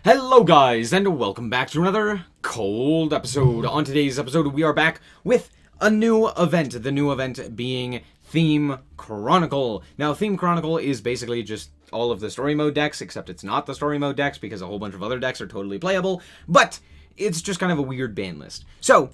Hello guys, and welcome back to another cold episode. On today's episode, we are back with a new event. The new event being Theme Chronicle. Now, Theme Chronicle is basically just all of the story mode decks, except it's not the story mode decks because a whole bunch of other decks are totally playable, but it's just kind of a weird ban list. So,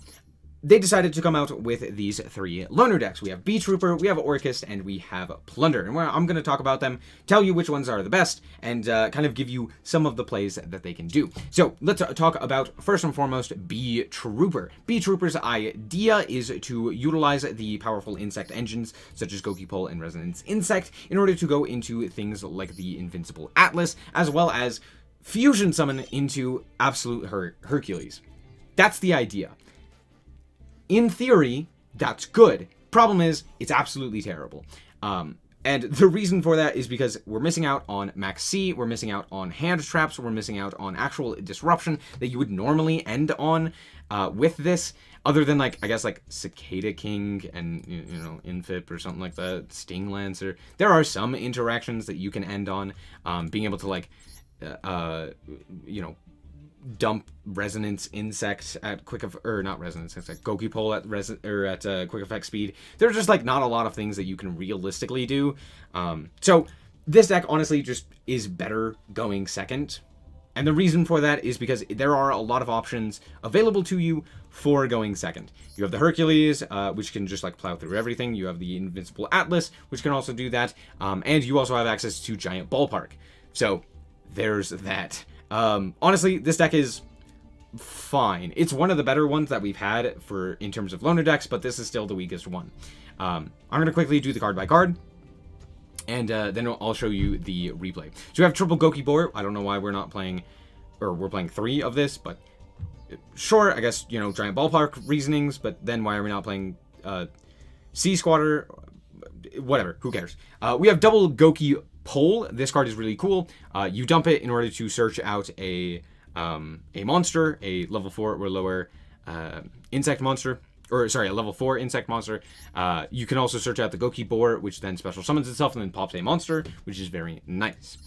they decided to come out with these three loner decks. We have Beetrooper, we have Orcust, and we have Plunder. And I'm going to talk about them, tell you which ones are the best, and kind of give you some of the plays that they can do. So let's talk about, first and foremost, Beetrooper. Beetrooper's idea is to utilize the powerful insect engines, such as Gokipole and Resonance Insect, in order to go into things like the Invincible Atlas, as well as fusion summon into Absolute Hercules. That's the idea. In theory, that's good. Problem is, it's absolutely terrible. And the reason for that is because we're missing out on Max C, we're missing out on hand traps, we're missing out on actual disruption that you would normally end on with this, other than, like, I guess, like, Cicada King and, you know, Infip or something like that, Sting Lancer. There are some interactions that you can end on, being able to, like, you know, dump Resonance Insect at quick not Resonance Insect, Gokipole at quick effect speed. There's just like not a lot of things that you can realistically do. So this deck honestly just is better going second. And the reason for that is because there are a lot of options available to you for going second. You have the Hercules, which can just like plow through everything. You have the Invincible Atlas, which can also do that. And you also have access to Giant Ballpark. So there's that. Honestly, this deck is fine. It's one of the better ones that we've had in terms of loner decks, but this is still the weakest one. I'm going to quickly do the card by card, and then I'll show you the replay. So we have triple Gokibore. I don't know why we're not playing, or we're playing 3 of this, but sure, I guess, you know, Giant Ballpark reasonings, but then why are we not playing Sea Squatter? Whatever, who cares? We have double Goki Pole. This card is really cool. You dump it in order to search out a monster, a level 4 or lower insect monster, or sorry, a level 4 insect monster. You can also search out the Gokibore, which then special summons itself and then pops a monster, which is very nice.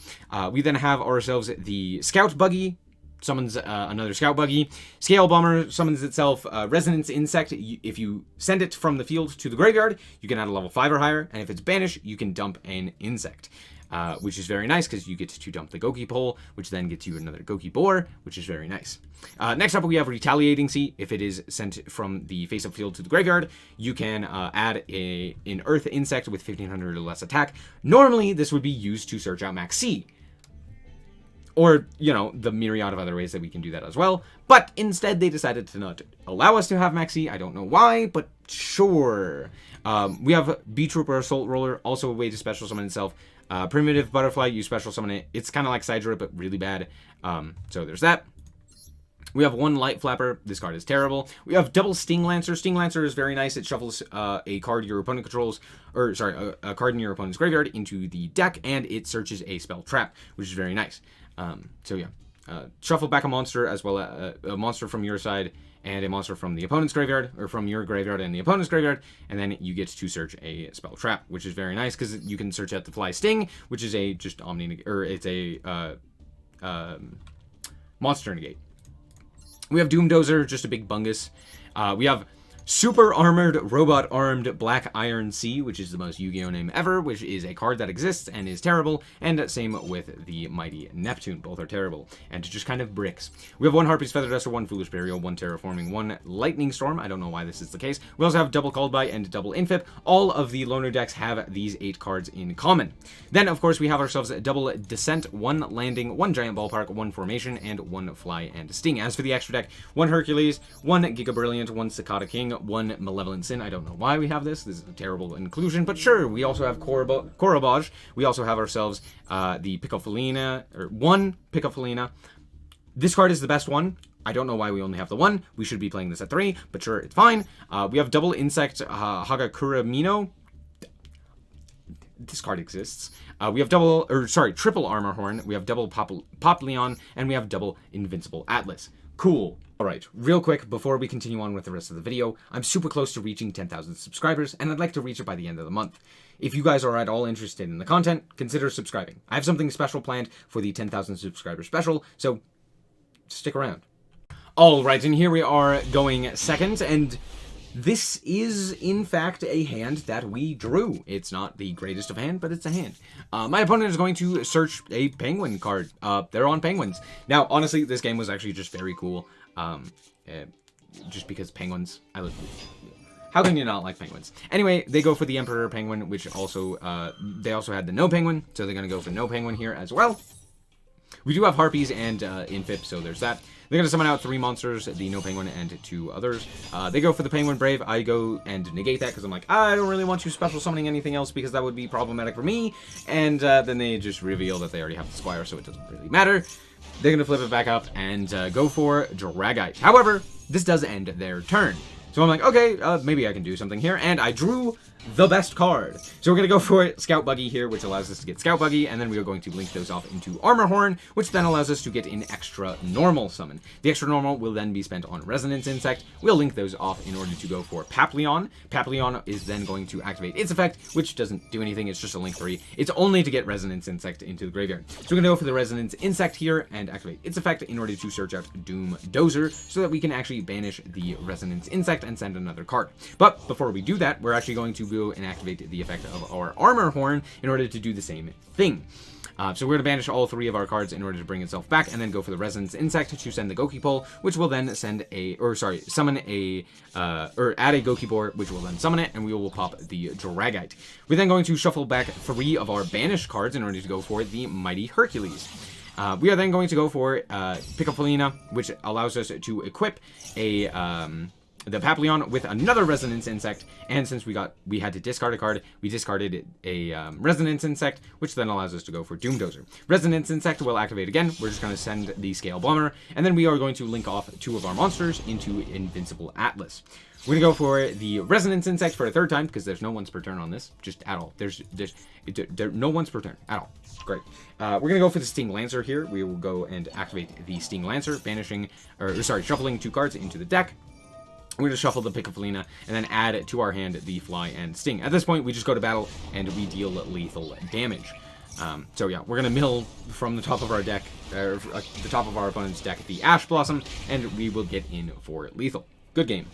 We then have ourselves the Scout Buggy, summons another Scout Buggy. Scale Bomber summons itself. Resonance Insect, if you send it from the field to the graveyard, you can add a level 5 or higher, and if it's banished, you can dump an insect. Which is very nice because you get to dump the Gokipole, which then gets you another Gokibore, which is very nice. Next up, we have Retaliating Sea. If it is sent from the face-up field to the graveyard, you can add an Earth Insect with 1500 or less attack. Normally, this would be used to search out Max C, or, you know, the myriad of other ways that we can do that as well. But instead, they decided to not allow us to have Max C. I don't know why, but sure. We have Beetrooper Assault Roller, also a way to special summon itself. Primitive Butterfly, you special summon it. It's kind of like Sidra, but really bad. So there's that. We have one Light Flapper. This card is terrible. We have double Sting Lancer. Sting Lancer is very nice. It shuffles a card your opponent controls, or sorry, a card in your opponent's graveyard into the deck, and it searches a spell trap, which is very nice. So yeah, shuffle back a monster as well as a monster from your side and a monster from the opponent's graveyard, or from your graveyard and the opponent's graveyard, and then you get to search a spell trap, which is very nice because you can search out the Fly Sting, which is a just Omni, or it's a monster negate. We have Doomdozer, just a big bungus. We have Super Armored Robot Armed Black Iron Sea, which is the most Yu-Gi-Oh name ever, which is a card that exists and is terrible, and same with the Mighty Neptune. Both are terrible, and just kind of bricks. We have one Harpy's Feather Duster, one Foolish Burial, one Terraforming, one Lightning Storm. I don't know why this is the case. We also have double Called By and double Infip. All of the loner decks have these 8 cards in common. Then, of course, we have ourselves a double Descent, one Landing, one Giant Ballpark, one Formation, and one Fly and Sting. As for the extra deck, one Hercules, one Giga Brilliant, one Cicada King, one Malevolent Sin. I don't know why we have this. This is a terrible inclusion, but sure. We also have Korobaj. We also have ourselves the Picofelina, or one Picofelina. This card is the best one. I don't know why we only have the one. We should be playing this at 3, but sure, it's fine. We have double Insect Hagakura Mino. This card exists. We have triple Armor Horn. We have double Popleon, and we have double Invincible Atlas. Cool. Alright, real quick, before we continue on with the rest of the video, I'm super close to reaching 10,000 subscribers, and I'd like to reach it by the end of the month. If you guys are at all interested in the content, consider subscribing. I have something special planned for the 10,000 subscriber special, so stick around. Alright, and here we are going second, and this is, in fact, a hand that we drew. It's not the greatest of hand, but it's a hand. My opponent is going to search a penguin card. They're on penguins. Now, honestly, this game was actually just very cool. Just because penguins, how can you not like penguins? Anyway, they go for the Emperor Penguin, which also, they also had the No Penguin, so they're going to go for No Penguin here as well. We do have Harpies and Infip, so there's that. They're going to summon out 3 monsters, the No Penguin and 2 others. They go for the Penguin Brave. I go and negate that because I'm like, I don't really want you special summoning anything else because that would be problematic for me. And then they just reveal that they already have the Squire, so it doesn't really matter. They're going to flip it back up and go for Dragite. However, this does end their turn. So I'm like, okay, maybe I can do something here. And I drew the best card. So we're going to go for Scout Buggy here, which allows us to get Scout Buggy, and then we are going to link those off into Armor Horn, which then allows us to get an extra normal summon. The extra normal will then be spent on Resonance Insect. We'll link those off in order to go for Papillon. Papillon is then going to activate its effect, which doesn't do anything, it's just a link 3. It's only to get Resonance Insect into the graveyard. So we're going to go for the Resonance Insect here and activate its effect in order to search out Doom Dozer so that we can actually banish the Resonance Insect and send another card. But before we do that, we're actually going to go and activate the effect of our Armor Horn in order to do the same thing. So we're going to banish all 3 of our cards in order to bring itself back, and then go for the Resonance Insect to send the Gokipole, which will then send summon a, or add a Gokibore, which will then summon it, and we will pop the Dragite. We're then going to shuffle back 3 of our banished cards in order to go for the Mighty Hercules. We are then going to go for Piccopolina, which allows us to equip the Papillon with another Resonance Insect, and since we had to discard a card, we discarded a Resonance Insect, which then allows us to go for Doom Dozer. Resonance Insect will activate again. We're just going to send the Scale Bomber, and then we are going to link off 2 of our monsters into Invincible Atlas. We're going to go for the Resonance Insect for a 3rd time, because there's no ones per turn on this, just at all. There's no ones per turn, at all. Great. We're going to go for the Sting Lancer here. We will go and activate the Sting Lancer, shuffling 2 cards into the deck. We're going to shuffle the Piccopolina and then add to our hand the Fly and Sting. At this point, we just go to battle and we deal lethal damage. So yeah, we're going to mill from the top of our deck, the top of our opponent's deck, the Ash Blossom, and we will get in for lethal. Good game.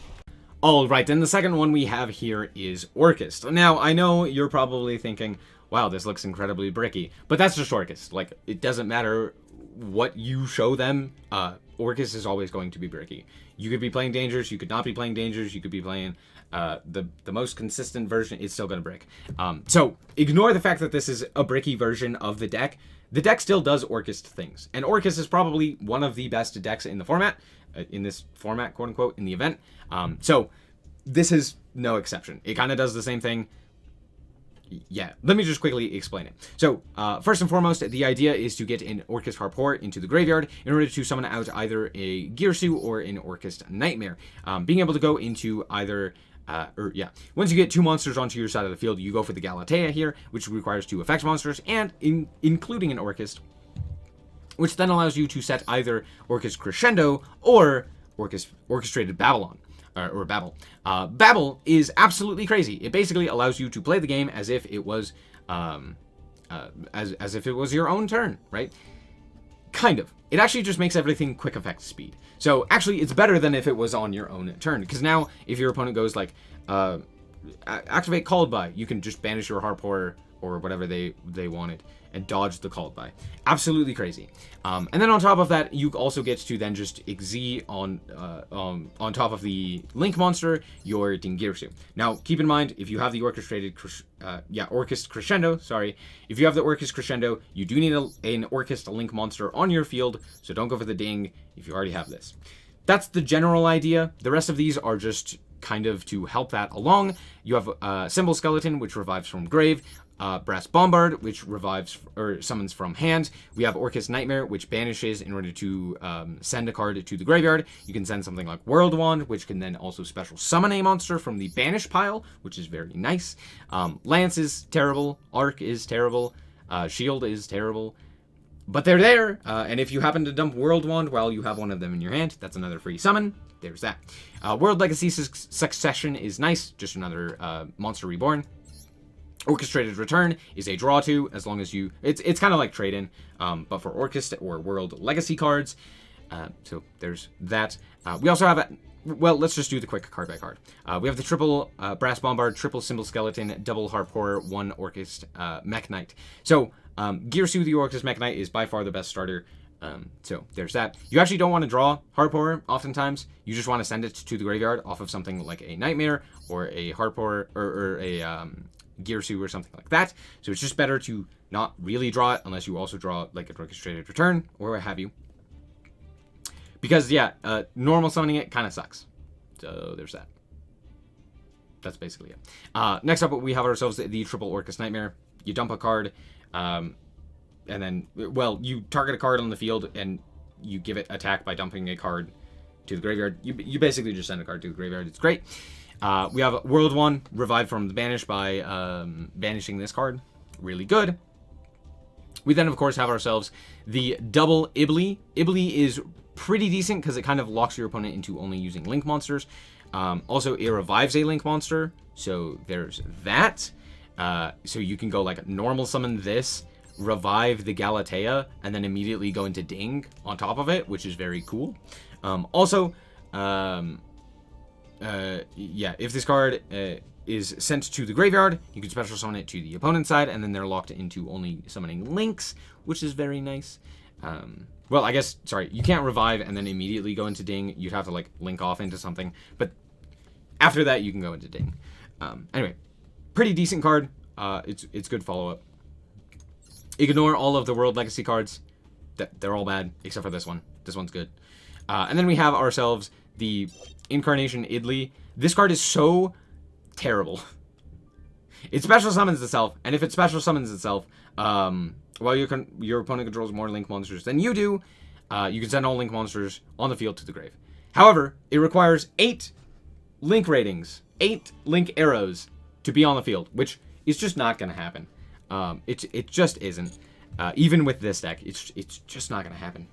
Alright, then the second one we have here is Orcust. Now, I know you're probably thinking, wow, this looks incredibly bricky, but that's just Orcust. Like, it doesn't matter what you show them, Orcust is always going to be bricky. You could be playing Dangers, you could not be playing Dangers, you could be playing the most consistent version, it's still going to brick. So, ignore the fact that this is a bricky version of the deck. The deck still does Orcust things, and Orcust is probably one of the best decks in the format, in this format, quote-unquote, in the event. So, this is no exception. It kind of does the same thing. Yeah, let me just quickly explain it. So, first and foremost, the idea is to get an Orcust Harpor into the graveyard in order to summon out either a Girsu or an Orcust Nightmare. Being able to go into either, once you get 2 monsters onto your side of the field, you go for the Galatea here, which requires 2 effects monsters, and including an Orcust, which then allows you to set either Orcust Crescendo or Orchestrated Babylon. Or Babel. Babel is absolutely crazy. It basically allows you to play the game as if it was, as if it was your own turn, right? Kind of. It actually just makes everything quick effect speed. So actually, it's better than if it was on your own turn. Because now, if your opponent goes like, activate Called By, you can just banish your Harpor or whatever they wanted and dodge the Called By. Absolutely crazy. And then on top of that, you also get to then just Xyz on top of the Link monster, your Dingirsu. Now, keep in mind, if you have the Orcust Crescendo, if you have the Orcust Crescendo, you do need an Orcust Link monster on your field, so don't go for the Ding if you already have this. That's the general idea. The rest of these are just kind of to help that along. You have Symbol Skeleton, which revives from grave, Brass Bombard, which revives or summons from hand. We have Orcust Nightmare, which banishes in order to send a card to the graveyard. You can send something like World Wand, which can then also special summon a monster from the banish pile, which is very nice. Lance is terrible. Arc is terrible. Shield is terrible. But they're there, and if you happen to dump World Wand while you have one of them in your hand, that's another free summon. There's that. World Legacy Succession is nice, just another Monster Reborn. Orchestrated Return is a draw to, as long as you... It's kind of like trade-in, but for Orcust or World Legacy cards. So there's that. We also have, well, let's just do the quick card by card. We have the triple Brass Bombard, triple Symbol Skeleton, double Harp Horror, one Orcust Mech Knight. So Gearsu, the Orcust Mech Knight, is by far the best starter. So there's that. You actually don't want to draw Harp Horror oftentimes. You just want to send it to the graveyard off of something like a Nightmare or a Harp Horror or a Gearsu or something like that. So it's just better to not really draw it unless you also draw like an Orchestrated Return or what have you. Because, yeah, normal summoning it kind of sucks. So there's that. That's basically it. Next up, we have ourselves the triple Orcust Nightmare. You dump a card, and then, well, you target a card on the field, and you give it attack by dumping a card to the graveyard. You basically just send a card to the graveyard. It's great. We have World 1, Revive from the Banish by banishing this card. Really good. We then, of course, have ourselves the double Ibli. Ibli is pretty decent because it kind of locks your opponent into only using Link monsters. Also, it revives a Link monster, so there's that. So you can go like normal summon this, revive the Galatea, and then immediately go into Ding on top of it, which is very cool. Also, yeah, if this card is sent to the graveyard, you can special summon it to the opponent's side, and then they're locked into only summoning Links, which is very nice. Well, I guess, sorry, you can't revive and then immediately go into Ding. You'd have to, like, link off into something. But after that, you can go into Ding. Anyway, pretty decent card. It's good follow-up. Ignore all of the World Legacy cards. They're all bad, except for this one. This one's good. And then we have ourselves the Incarnation Idli. This card is so terrible. It special summons itself, and if it special summons itself, while your opponent controls more Link monsters than you do, you can send all Link monsters on the field to the grave. However, it requires 8 Link ratings, 8 Link arrows to be on the field, which is just not going to happen. It just isn't. Even with this deck, it's just not going to happen.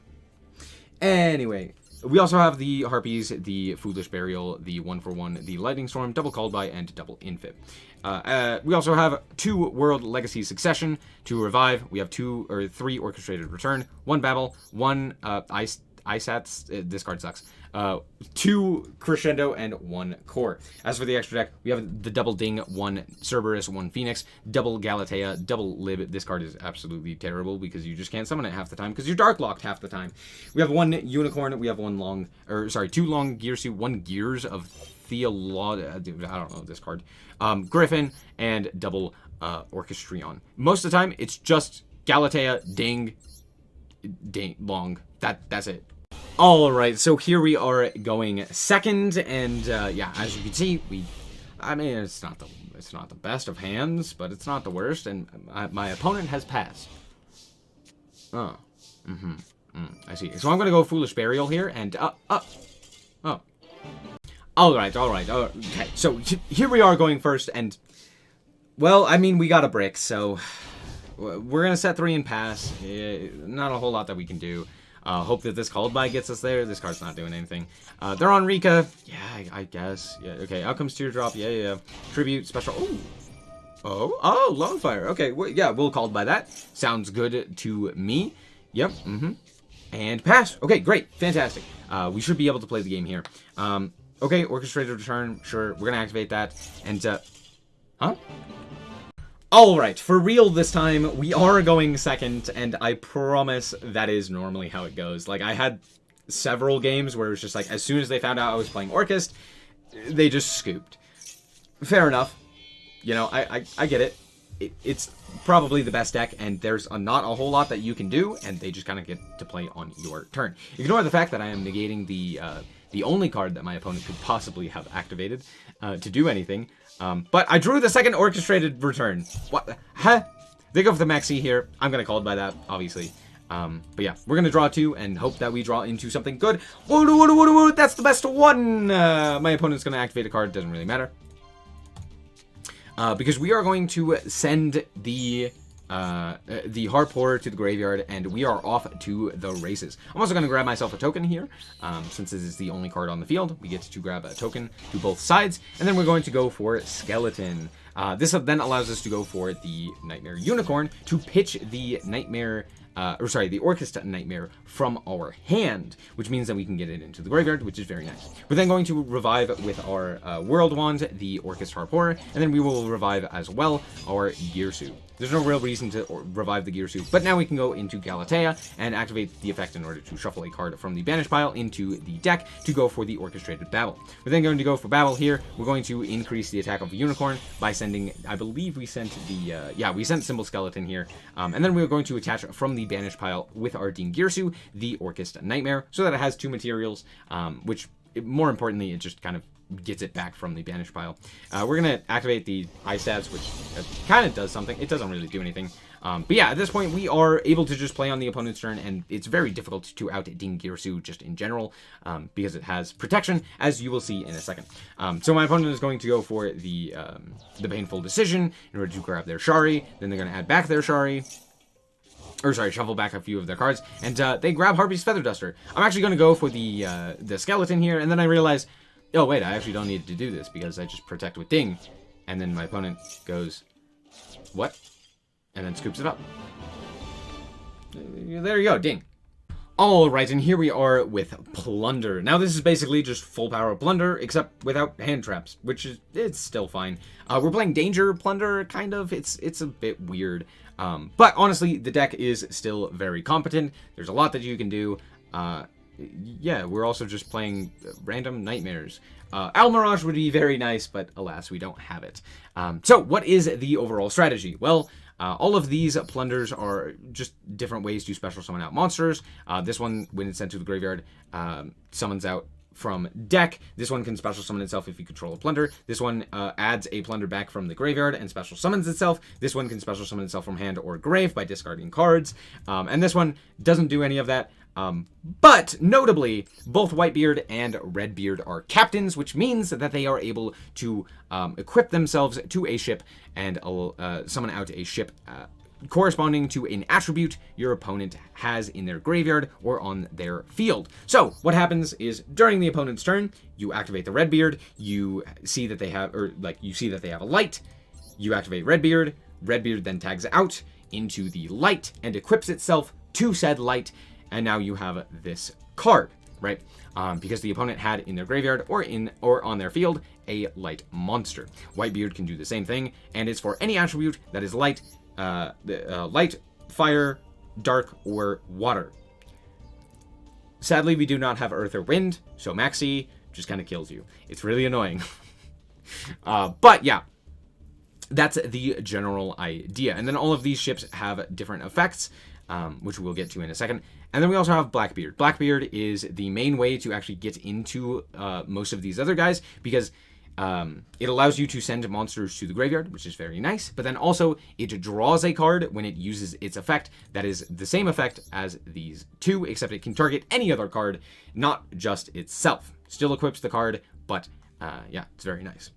Anyway, we also have the Harpies, the Foolish Burial, the 1-for-1, the Lightning Storm, double Called By, and double Infib. We also have 2 World Legacy Succession, 2 Revive. We have 2 or 3 Orchestrated Return, 1 Babel, 1 Isats. This card sucks. 2 Crescendo, and 1 Core. As for the extra deck, we have the double Ding, 1 Cerberus, 1 Phoenix, double Galatea, double Lib. This card is absolutely terrible because you just can't summon it half the time because you're dark locked half the time. We have 1 Unicorn, we have 2 long Gearsu, 1 Gears of I don't know this card. Griffin, and double Orchestrion. Most of the time, it's just Galatea, Ding, long. That's it. Alright, so here we are going second, and yeah, as you can see, I mean, it's not the best of hands, but it's not the worst, and my opponent has passed. Oh. I see. So I'm gonna go Foolish Burial here, and oh. Alright, okay, so here we are going first, and, well, I mean, we got a brick, so we're gonna set 3 and pass. Not a whole lot that we can do. Hope that this Called By gets us there. This card's not doing anything. They're on Rika. Yeah, I guess. Yeah, okay, Outcomes Teardrop. Yeah. Tribute, Special. Oh, Lone Fire. Okay, well, yeah, we'll Called By that. Sounds good to me. Yep, And pass. Okay, great. Fantastic. We should be able to play the game here. Okay, Orchestrated Return. Sure, we're gonna activate that. And, huh? Alright, for real this time, we are going second, and I promise that is normally how it goes. Like, I had several games where it was just like, as soon as they found out I was playing Orcust, they just scooped. Fair enough. You know, I get it. It's probably the best deck, and there's not a whole lot that you can do, and they just kind of get to play on your turn. Ignore the fact that I am negating the only card that my opponent could possibly have activated to do anything. But I drew the second Orchestrated Return. What? Huh? They go for the Maxi here. I'm going to Called By that, obviously. But yeah, we're going to draw 2 and hope that we draw into something good. Woo, that's the best one! My opponent's going to activate a card. Doesn't really matter. Because we are going to send the Harp Horror to the graveyard, and we are off to the races. I'm also going to grab myself a token here, since this is the only card on the field. We get to grab a token to both sides, and then we're going to go for Skeleton. This then allows us to go for the Nightmare Unicorn to pitch the Nightmare the Orcust Nightmare from our hand, which means that we can get it into the graveyard, which is very nice. We're then going to revive with our World Wand, the Orcust Harpour, and then we will revive as well our Girsu. There's no real reason to revive the Girsu, but now we can go into Galatea and activate the effect in order to shuffle a card from the banish pile into the deck to go for the Orchestrated Babel. We're then going to go for Babel here. We're going to increase the attack of Unicorn by sending, I believe we sent the, we sent Symbol Skeleton here, and then we're going to attach from the banish pile with our Dean Girsu, the Orcust Nightmare, so that it has 2 materials, which, more importantly, it just kind of gets it back from the banish pile. We're going to activate the Eye Stabs, which kind of does something. It doesn't really do anything. But yeah, at this point, we are able to just play on the opponent's turn, and it's very difficult to out-Dean Girsu just in general, because it has protection, as you will see in a second. So my opponent is going to go for the Painful Decision in order to grab their Shari. Then they're going to add back their Shari. Or sorry, shuffle back a few of their cards, and they grab Harpy's Feather Duster. I'm actually going to go for the skeleton here, and then I realize, oh wait, I actually don't need to do this because I just protect with Ding. And then my opponent goes, what? And then scoops it up. There you go, Ding. Alright, and here we are with Plunder. Now this is basically just full power Plunder, except without hand traps, which is, it's still fine. We're playing Danger Plunder, kind of. It's a bit weird. But honestly, the deck is still very competent. There's a lot that you can do. Yeah, we're also just playing random nightmares. Almirage would be very nice, but alas, we don't have it. So what is the overall strategy? Well, all of these plunders are just different ways to special summon out monsters. This one, when it's sent to the graveyard, summons out from deck. This one can special summon itself if you control a plunder. This one adds a plunder back from the graveyard and special summons itself. This one can special summon itself from hand or grave by discarding cards. And this one doesn't do any of that. But notably, both Whitebeard and Redbeard are captains, which means that they are able to equip themselves to a ship and summon out a ship corresponding to an attribute your opponent has in their graveyard or on their field. So what happens is during the opponent's turn, you activate the Redbeard, you see that they have, a light, you activate Redbeard, Redbeard then tags out into the light and equips itself to said light, and now you have this card, right? Because the opponent had in their graveyard or on their field a light monster. Whitebeard can do the same thing, and it's for any attribute that is light, light, fire, dark, or water. Sadly, we do not have earth or wind, so Maxi just kind of kills you. It's really annoying. But yeah, that's the general idea. And then all of these ships have different effects, which we'll get to in a second. And then we also have Blackbeard. Blackbeard is the main way to actually get into most of these other guys, because it allows you to send monsters to the graveyard, which is very nice, but then also it draws a card when it uses its effect that is the same effect as these two, except it can target any other card, not just itself. Still equips the card, but yeah, it's very nice.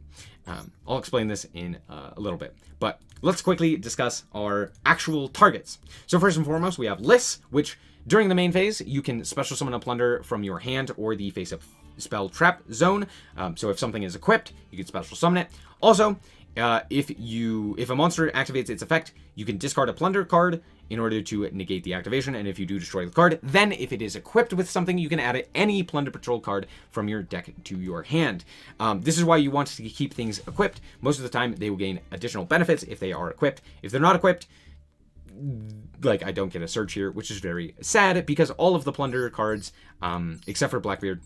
I'll explain this in a little bit, but let's quickly discuss our actual targets. So first and foremost, we have Liss, which during the main phase, you can special summon a plunder from your hand or the face-up spell trap zone. So if something is equipped, you can special summon it. Also, if a monster activates its effect, you can discard a plunder card in order to negate the activation, and if you do destroy the card, then if it is equipped with something, you can add any Plunder Patrol card from your deck to your hand. This is why you want to keep things equipped. Most of the time, they will gain additional benefits if they are equipped. If they're not equipped, like, I don't get a search here, which is very sad, because all of the plunder cards, except for Blackbeard,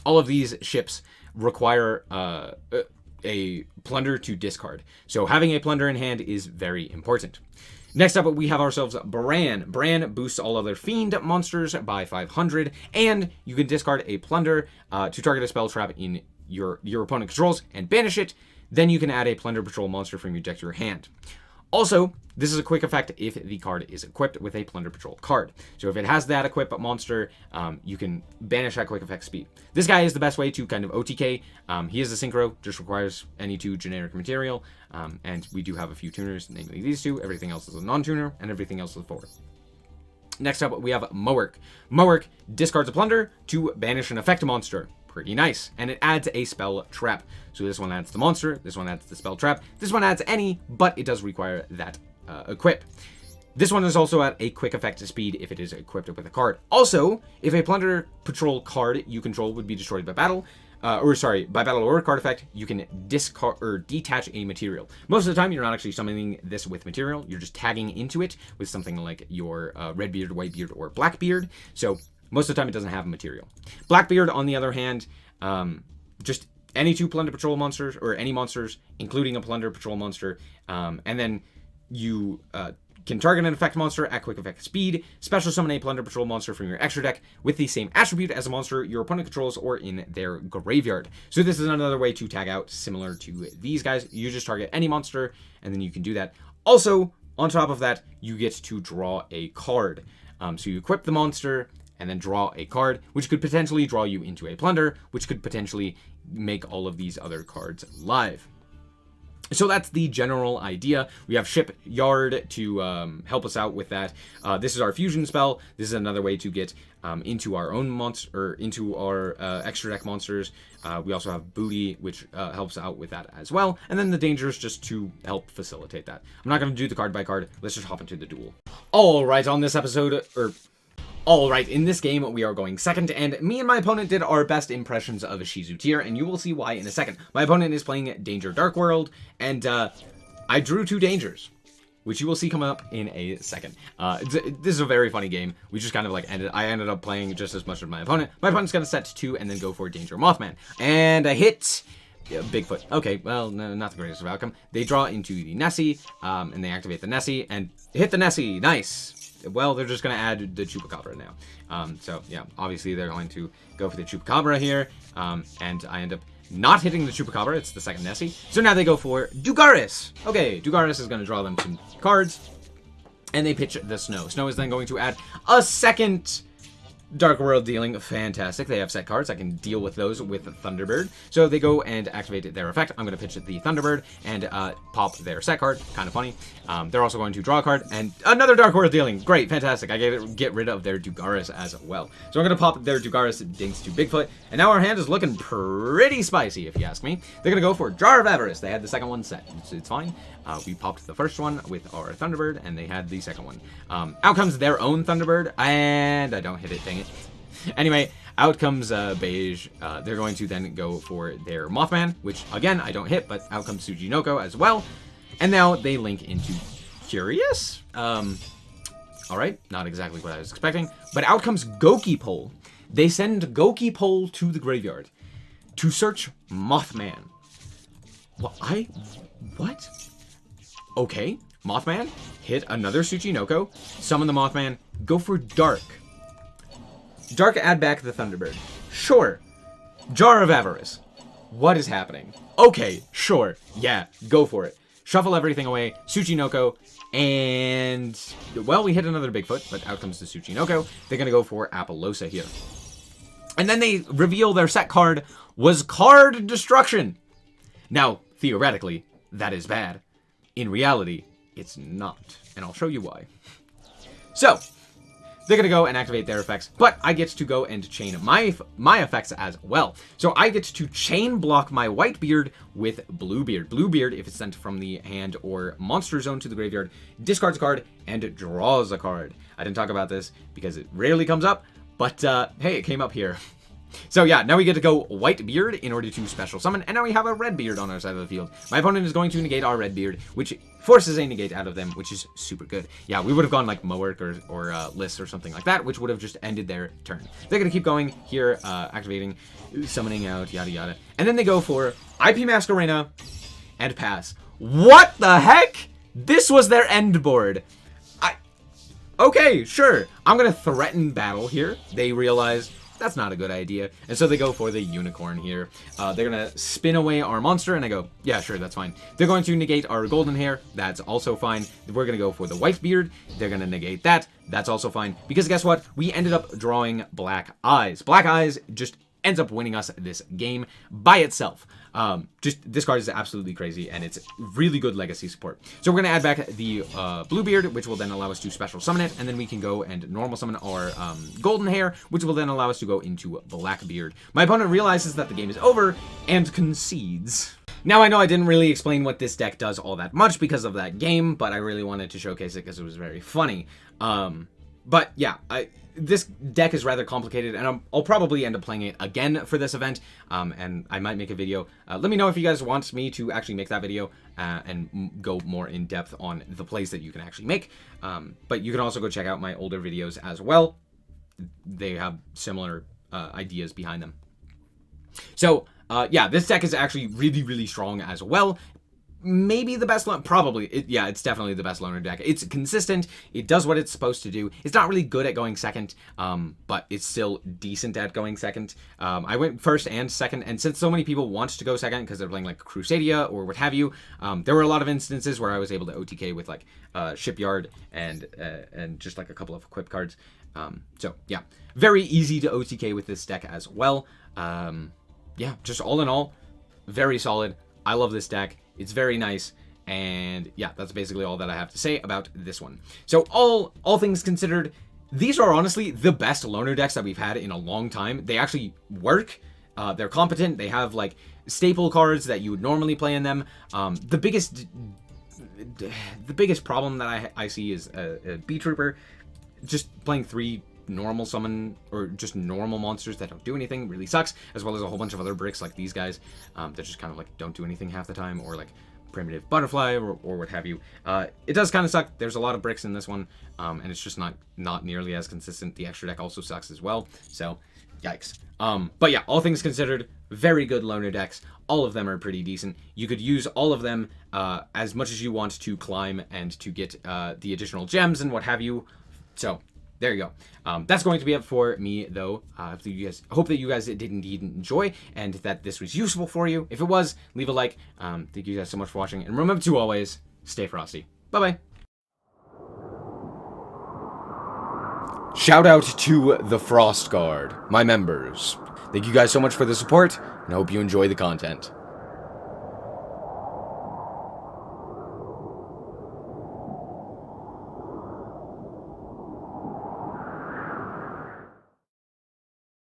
all of these ships require a plunder to discard. So having a plunder in hand is very important. Next up, we have ourselves Bran. Bran boosts all other fiend monsters by 500, and you can discard a plunder to target a spell trap in your opponent controls and banish it. Then you can add a Plunder Patrol monster from your deck to your hand. Also, this is a quick effect if the card is equipped with a Plunder Patrol card. So if it has that equipped monster, you can banish at quick effect speed. This guy is the best way to kind of OTK. He is a synchro, just requires any 2 generic material. And we do have a few tuners, namely these 2. Everything else is a non-tuner, and everything else is 4. Next up, we have Moerk. Moerk discards a plunder to banish an effect monster. Pretty nice. And it adds a spell trap. So this one adds the monster, this one adds the spell trap, this one adds any, but it does require that equip. This one is also at a quick effect speed if it is equipped with a card. Also, if a Plunder Patrol card you control would be destroyed by battle, by battle or card effect, you can discard or detach a material. Most of the time, you're not actually summoning this with material. You're just tagging into it with something like your Redbeard, Whitebeard, or Blackbeard. So most of the time, it doesn't have a material. Blackbeard, on the other hand, just any 2 Plunder Patrol monsters, or any monsters, including a Plunder Patrol monster, and then you can target an effect monster at quick effect speed, special summon a Plunder Patrol monster from your extra deck with the same attribute as a monster your opponent controls or in their graveyard. So this is another way to tag out, similar to these guys. You just target any monster, and then you can do that. Also, on top of that, you get to draw a card. So you equip the monster, and then draw a card, which could potentially draw you into a Plunder, which could potentially make all of these other cards live. So that's the general idea. We have Shipyard to help us out with that. This is our fusion spell. This is another way to get into our own monster, or into our extra deck monsters. We also have Booty, which helps out with that as well. And then the dangers just to help facilitate that. I'm not going to do the card by card. Let's just hop into the duel. All right, on this episode, Alright, in this game, we are going second, and me and my opponent did our best impressions of Shizu-Tier, and you will see why in a second. My opponent is playing Danger Dark World, and I drew 2 dangers, which you will see come up in a second. This is a very funny game. We just kind of I ended up playing just as much as my opponent. My opponent's going to set 2 and then go for Danger Mothman. And I hit... Yeah, Bigfoot. Okay, well, no, not the greatest of outcome. They draw into the Nessie, and they activate the Nessie, and hit the Nessie. Nice. Well, they're just going to add the Chupacabra now. So, yeah, obviously they're going to go for the Chupacabra here, and I end up not hitting the Chupacabra. It's the second Nessie. So now they go for Dugaris. Okay, Dugaris is going to draw them some cards, and they pitch the Snow. Snow is then going to add a second Dark World dealing. Fantastic. They have set cards. I can deal with those with Thunderbird. So they go and activate their effect. I'm going to pitch the Thunderbird and pop their set card. Kind of funny. They're also going to draw a card and another Dark World dealing. Great. Fantastic. I get rid of their Dugaris as well. So I'm going to pop their Dugaris dinks to Bigfoot. And now our hand is looking pretty spicy, if you ask me. They're going to go for Jar of Avarice. They had the second one set. It's fine. We popped the first one with our Thunderbird, and they had the second one. Out comes their own Thunderbird, and I don't hit it, dang it. Anyway, out comes Beige. They're going to then go for their Mothman, which, again, I don't hit, but out comes Tsujinoko as well. And now they link into Curious. Alright, not exactly what I was expecting. But out comes Gokipole. They send Gokipole to the graveyard to search Mothman. What? Okay, Mothman, hit another Tsuchinoko, summon the Mothman, go for Dark. Dark, add back the Thunderbird. Sure. Jar of Avarice. What is happening? Okay, sure. Yeah, go for it. Shuffle everything away, Tsuchinoko, and... Well, we hit another Bigfoot, but out comes the Tsuchinoko. They're going to go for Apollosa here. And then they reveal their set card was Card Destruction. Now, theoretically, that is bad. In reality, it's not, and I'll show you why. So, they're going to go and activate their effects, but I get to go and chain my effects as well. So I get to chain block my Whitebeard with Bluebeard. Bluebeard, if it's sent from the hand or monster zone to the graveyard, discards a card and draws a card. I didn't talk about this because it rarely comes up, but hey, it came up here. So yeah, now we get to go Whitebeard in order to special summon, and now we have a Redbeard on our side of the field. My opponent is going to negate our Redbeard, which forces a negate out of them, which is super good. Yeah, we would have gone like Mowerk or Liss or something like that, which would have just ended their turn. They're going to keep going here, activating, summoning out, yada yada. And then they go for IP Masquerena and pass. What the heck? This was their end board. Okay, sure. I'm going to threaten battle here. They realize... that's not a good idea. And so they go for the Unicorn here. They're going to spin away our monster, and I go, yeah, sure, that's fine. They're going to negate our Golden Hair. That's also fine. We're going to go for the Whitebeard. They're going to negate that. That's also fine. Because guess what? We ended up drawing Black Eyes. Black Eyes just ends up winning us this game by itself. Just this card is absolutely crazy, and it's really good legacy support. So we're going to add back the Bluebeard, which will then allow us to special summon it, and then we can go and normal summon our Golden Hair, which will then allow us to go into Blackbeard. My opponent realizes that the game is over and concedes. Now, I know I didn't really explain what this deck does all that much because of that game, but I really wanted to showcase it because it was very funny. But yeah, this deck is rather complicated, and I'll probably end up playing it again for this event, and I might make a video. Let me know if you guys want me to actually make that video and go more in depth on the plays that you can actually make. But you can also go check out my older videos as well. They have similar ideas behind them. So, yeah, this deck is actually really, really strong as well. Maybe the best, probably, yeah, it's definitely the best loner deck. It's consistent, it does what it's supposed to do. It's not really good at going second, but it's still decent at going second. I went first and second, and since so many people want to go second because they're playing like Crusadia or what have you, there were a lot of instances where I was able to OTK with like Shipyard and just like a couple of equip cards. So yeah, very easy to OTK with this deck as well. Yeah, just all in all, very solid. I love this deck. It's very nice, and yeah, that's basically all that I have to say about this one. So all things considered, these are honestly the best loner decks that we've had in a long time. They actually work. They're competent. They have like staple cards that you would normally play in them. The biggest problem that I see is a Beetrooper. Just playing 3 normal summon or just normal monsters that don't do anything really sucks, as well as a whole bunch of other bricks like these guys that just kind of like don't do anything half the time, or like primitive butterfly or what have you. It does kind of suck. There's a lot of bricks in this one, and it's just not nearly as consistent. The extra deck also sucks as well, so yikes. But yeah, all things considered, very good loner decks. All of them are pretty decent. You could use all of them as much as you want to climb and to get the additional gems and what have you. So there you go. That's going to be it for me, though. Hope that you guys did indeed enjoy, and that this was useful for you. If it was, leave a like. Thank you guys so much for watching, and remember to always stay frosty. Bye-bye. Shout out to the Frost Guard, my members. Thank you guys so much for the support, and I hope you enjoy the content.